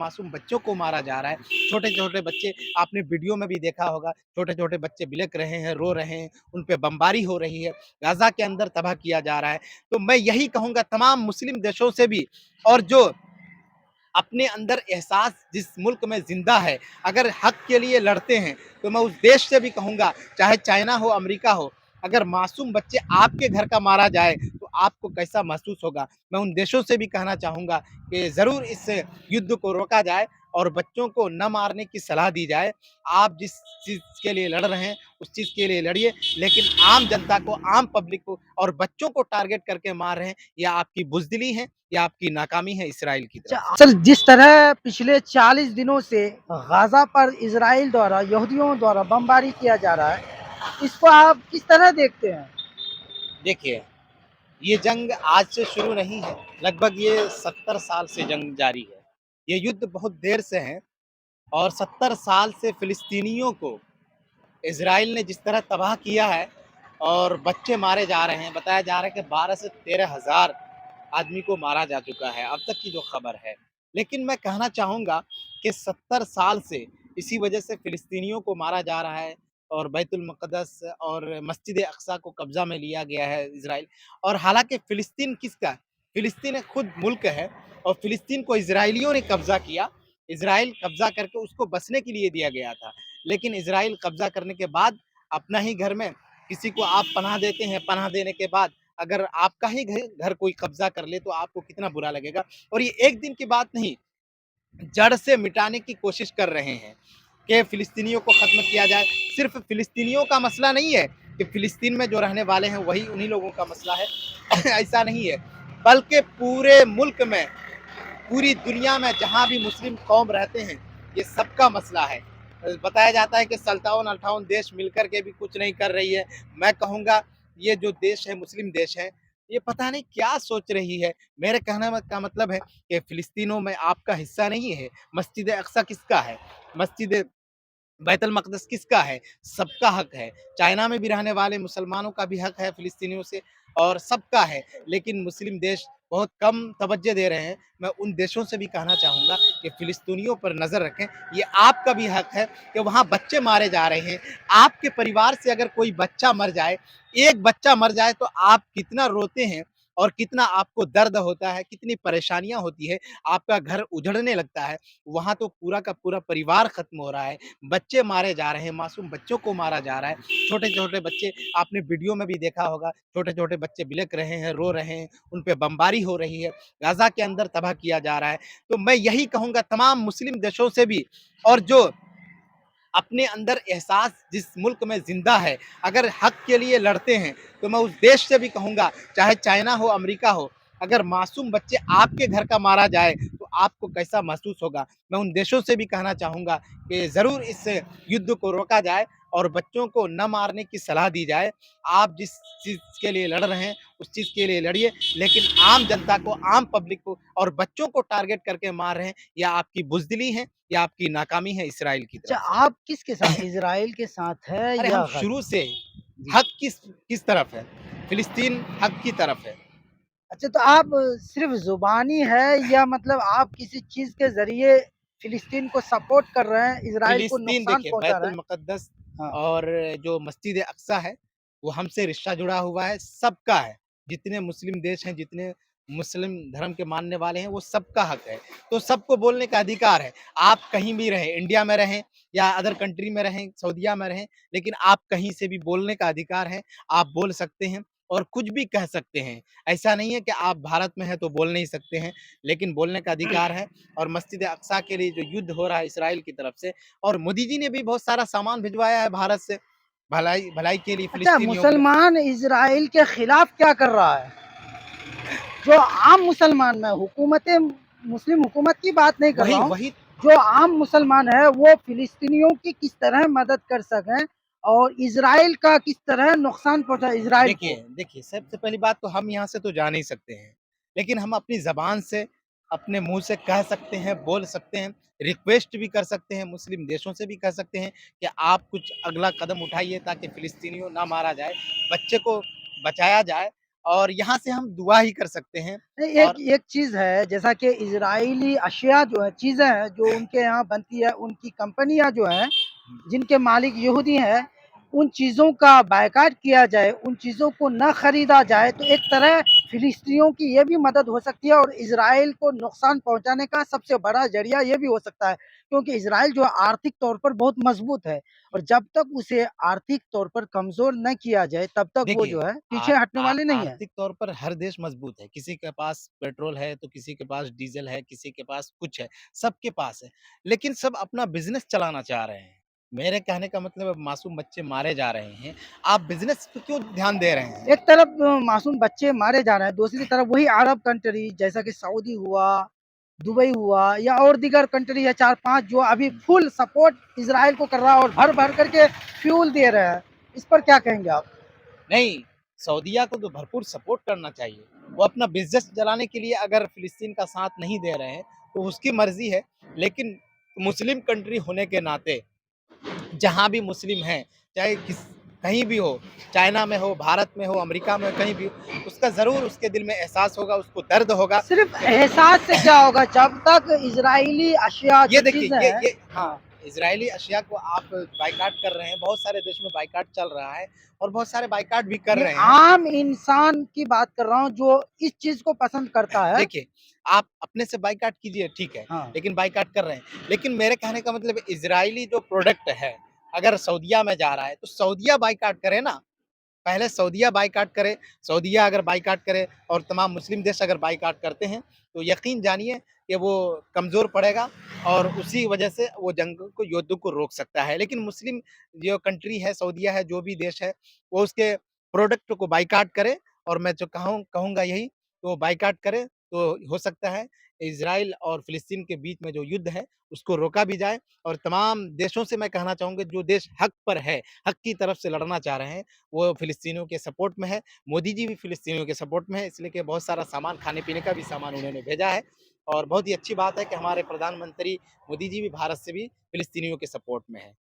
मासूम बच्चों को मारा जा रहा है। छोटे-छोटे बच्चे आपने वीडियो में भी देखा होगा, छोटे-छोटे बच्चे बिलख रहे हैं, रो रहे हैं, उन पे बमबारी हो रही है, गाज़ा के अंदर तबाह किया जा रहा है। तो मैं यही कहूँगा तमाम मुस्लिम देशों से भी और जो अपने अंदर एहसास जिस मुल्क में ज़िंदा है, अगर हक़ के लिए लड़ते हैं, तो मैं उस देश से भी कहूँगा, चाहे चाइना हो, अमेरिका हो, अगर मासूम बच्चे आपके घर का मारा जाए, तो आपको कैसा महसूस होगा? मैं उन देशों से भी कहना चाहूँगा कि ज़रूर इस युद्ध को रोका जाए और बच्चों को न मारने की सलाह दी जाए। आप जिस चीज़ के लिए लड़ रहे हैं, उस चीज़ के लिए लड़िए, लेकिन आम जनता को, आम पब्लिक को और बच्चों को टारगेट करके मार रहे हैं, ये आपकी बुज़दिली है, ये आपकी नाकामी है इज़राइल की तरफ से। सर, जिस तरह पिछले 40 दिनों से गाज़ा पर इज़राइल द्वारा यहूदियों द्वारा बमबारी किया जा रहा है, इसको आप किस तरह देखते हैं? देखिए, ये जंग आज से शुरू नहीं है, लगभग ये 70 साल से जंग जारी है। ये युद्ध बहुत देर से है और 70 साल से फ़िलिस्तीनियों को इज़राइल ने जिस तरह तबाह किया है और बच्चे मारे जा रहे हैं, बताया जा रहा है कि 12 से 13 हज़ार आदमी को मारा जा चुका है, अब तक की जो खबर है। लेकिन मैं कहना चाहूँगा कि 70 साल से इसी वजह से फ़िलिस्तीनियों को मारा जा रहा है और बैतुल मुक़द्दस और मस्जिद अक़सा को कब्ज़ा में लिया गया है इज़राइल। और हालाँकि फ़िलिस्तीन किसका? फ़िलिस्तीन एक खुद मुल्क है और फ़िलिस्तीन को इज़राइलियों ने कब्ज़ा किया। इज़राइल कब्ज़ा करके उसको बसने के लिए दिया गया था। लेकिन इज़राइल कब्ज़ा करने के बाद अपना ही घर में किसी को आप पनाह देते हैं, पनाह देने के बाद अगर आपका ही घर कोई कब्ज़ा कर ले तो आपको कितना बुरा लगेगा। और ये एक दिन की बात नहीं, जड़ से मिटाने की कोशिश कर रहे हैं कि फ़िलिस्तीनियों को ख़त्म किया जाए। सिर्फ़ फ़िलिस्तीनियों का मसला नहीं है कि फ़िलिस्तीन में जो रहने वाले हैं वही उन्हीं लोगों का मसला है, ऐसा नहीं है, बल्कि पूरे मुल्क में, पूरी दुनिया में जहाँ भी मुस्लिम कौम रहते हैं, ये सबका मसला है। बताया जाता है कि सल्तावन-अल्ठावन देश मिलकर के भी कुछ नहीं कर रही है। मैं कहूँगा ये जो देश है, मुस्लिम देश है, ये पता नहीं क्या सोच रही है। मेरे कहने में का मतलब है कि फ़िलिस्तीनों में आपका हिस्सा नहीं है। मस्जिद अक़सा किसका है? मस्जिद बैतुल मक़दस किसका है? सबका हक है। चाइना में भी रहने वाले मुसलमानों का भी हक है फ़िलिस्तीनियों से और सबका है। लेकिन मुस्लिम देश बहुत कम तवज्जो दे रहे हैं। मैं उन देशों से भी कहना चाहूँगा कि फ़िलिस्तीनियों पर नज़र रखें। ये आपका भी हक है कि वहाँ बच्चे मारे जा रहे हैं। आपके परिवार से अगर कोई बच्चा मर जाए, एक बच्चा मर जाए तो आप कितना रोते हैं और कितना आपको दर्द होता है, कितनी परेशानियाँ होती है, आपका घर उजड़ने लगता है। वहाँ तो पूरा का पूरा परिवार ख़त्म हो रहा है। बच्चे मारे जा रहे हैं, मासूम बच्चों को मारा जा रहा है। छोटे-छोटे बच्चे आपने वीडियो में भी देखा होगा, छोटे-छोटे बच्चे बिलख रहे हैं, रो रहे हैं, उन पे बमबारी हो रही है, गाज़ा के अंदर तबाह किया जा रहा है। तो मैं यही कहूँगा तमाम मुस्लिम देशों से भी और जो अपने अंदर एहसास जिस मुल्क में ज़िंदा है, अगर हक़ के लिए लड़ते हैं, तो मैं उस देश से भी कहूँगा, चाहे चाइना हो, अमेरिका हो, अगर मासूम बच्चे आपके घर का मारा जाए, तो आपको कैसा महसूस होगा? मैं उन देशों से भी कहना चाहूँगा कि ज़रूर इस युद्ध को रोका जाए और बच्चों को न मारने की सलाह दी जाए। आप जिस चीज़ के लिए लड़ रहे हैं, उस चीज़ के लिए लड़िए, लेकिन आम जनता को, आम पब्लिक को और बच्चों को टारगेट करके मार रहे हैं, ये आपकी बुज़दिली है, ये आपकी नाकामी है इसराइल की अच्छा, तरफ से। आप किसके साथ, इज़राइल के साथ है अरे हम या शुरू गाज़ा? से जी। हक किस किस तरफ है? फ़िलिस्तीन हक की तरफ है। अच्छा, तो आप सिर्फ़ ज़ुबानी है या मतलब आप किसी चीज़ के ज़रिए फ़िलिस्तीन को सपोर्ट कर रहे हैं, इज़राइल को फ़िलिस्तीन नुकसान देखिए पहुँचा रहे बैतुल हैं? मुक़द्दस हाँ। और जो मस्जिद अक़सा है, वो हमसे रिश्ता जुड़ा हुआ है, सबका है। जितने मुस्लिम देश हैं, जितने मुस्लिम धर्म के मानने वाले हैं, वो सबका हक है। तो सबको बोलने का अधिकार है। आप कहीं भी रहें, इंडिया में रहें या अदर कंट्री में रहें, सऊदीया में रहें, लेकिन आप कहीं से भी बोलने का अधिकार है। आप बोल सकते हैं और कुछ भी कह सकते हैं। ऐसा नहीं है कि आप भारत में हैं तो बोल नहीं सकते हैं, लेकिन बोलने का अधिकार है और मस्जिद अक़सा के लिए जो युद्ध हो रहा है इज़राइल की तरफ से और मोदी जी ने भी बहुत सारा सामान भिजवाया है भारत से, भलाई भलाई के लिए अच्छा, फ़िलिस्तीनियों के लिए। मुसलमान इज़राइल के खिलाफ क्या कर रहा है? जो आम मुसलमान, मैं मुस्लिम हुकूमत की बात नहीं कर रहा वही हूँ, वही जो आम मुसलमान है वो फ़िलिस्तीनियों की किस तरह मदद कर सकें और इज़राइल का किस तरह नुकसान पहुँचा इज़राइल को? देखिए, सबसे पहली बात तो हम यहाँ से तो जा नहीं सकते हैं, लेकिन हम अपनी ज़बान से, अपने मुँह से कह सकते हैं, बोल सकते हैं, रिक्वेस्ट भी कर सकते हैं, मुस्लिम देशों से भी कह सकते हैं कि आप कुछ अगला कदम उठाइए ताकि फ़िलिस्तीनियों ना मारा जाए, बच्चे को बचाया जाए और यहाँ से हम दुआ ही कर सकते हैं। नहीं, एक और एक चीज़ है जैसा कि इज़राइली अशिया जो है चीज़ें हैं जो उनके यहाँ बनती है, उनकी कंपनियाँ जो हैं, जिनके मालिक यहूदी हैं, उन चीज़ों का बायकॉट किया जाए, उन चीज़ों को ना खरीदा जाए, तो एक तरह फ़िलिस्तीनियों की ये भी मदद हो सकती है और इज़राइल को नुकसान पहुँचाने का सबसे बड़ा ज़रिया ये भी हो सकता है। क्योंकि इज़राइल जो है आर्थिक तौर पर बहुत मज़बूत है और जब तक उसे आर्थिक तौर पर कमज़ोर न किया जाए, तब तक वो देखिए, जो है आ पीछे हटने वाले नहीं है। आर्थिक तौर पर हर देश मजबूत है। किसी के पास पेट्रोल है, तो किसी के पास डीज़ल है, किसी के पास कुछ है, सबके पास है। लेकिन सब अपना बिज़नेस चलाना चाह रहे हैं। मेरे कहने का मतलब है मासूम बच्चे मारे जा रहे हैं, आप बिज़नेस पे क्यों ध्यान दे रहे हैं? एक तरफ मासूम बच्चे मारे जा रहे हैं, दूसरी तरफ वही अरब कंट्री जैसा कि सऊदी हुआ, दुबई हुआ या और दीगर कंट्री है 4-5 जो अभी फुल सपोर्ट इज़राइल को कर रहा है और भर-भर करके फ्यूल दे रहे हैं। इस पर क्या कहेंगे आप? नहीं, सऊदीया को तो भरपूर सपोर्ट करना चाहिए। वो अपना बिज़नेस चलाने के लिए अगर फ़िलिस्तीन का साथ नहीं दे रहे हैं, तो उसकी मर्ज़ी है। लेकिन मुस्लिम कंट्री होने के नाते जहाँ भी मुस्लिम हैं, चाहे कहीं भी हो, चाइना में हो, भारत में हो, अमेरिका में हो, कहीं भी हो, उसका ज़रूर उसके दिल में एहसास होगा, उसको दर्द होगा। सिर्फ़ एहसास से क्या होगा जब तक इज़राइली अशिया ये जो देखिए, चीज़ें हैं ये हाँ। हाँ, इज़राइली अशिया को आप बायकॉट कर रहे हैं, बहुत सारे देश में बायकॉट चल रहा है और बहुत सारे बायकॉट भी कर मैं रहे हैं। आम इंसान की बात कर रहा हूँ जो इस चीज़ को पसंद करता है। देखिए, आप अपने से बायकॉट कीजिए ठीक है, हाँ। लेकिन बायकॉट कर रहे हैं। लेकिन मेरे कहने का मतलब इज़राइली जो प्रोडक्ट है, अगर सऊदीया में जा रहा है, तो सऊदीया बायकॉट करे ना। पहले सऊदीया बायकॉट करे, सऊदीया अगर बायकॉट करे और तमाम मुस्लिम देश अगर बायकॉट करते हैं, तो यकीन जानिए कि वो कमज़ोर पड़ेगा और उसी वजह से वो जंग को युद्ध को रोक सकता है। लेकिन मुस्लिम जो कंट्री है, सऊदीया है, जो भी देश है, वो उसके प्रोडक्ट को बायकॉट करे और मैं जो कहूँगा यही, तो बायकॉट करे, तो हो सकता है इज़राइल और फ़िलिस्तीन के बीच में जो युद्ध है, उसको रोका भी जाए और तमाम देशों से मैं कहना चाहूँगा जो देश हक़ पर है, हक़ की तरफ से लड़ना चाह रहे हैं, वो फ़िलिस्तीनियों के सपोर्ट में है। मोदी जी भी फ़िलिस्तीनियों के सपोर्ट में है, इसलिए कि बहुत सारा सामान खाने-पीने का भी सामान उन्होंने भेजा है और बहुत ही अच्छी बात है कि हमारे प्रधानमंत्री मोदी जी भी भारत से भी फ़िलिस्तीनियों के सपोर्ट में हैं।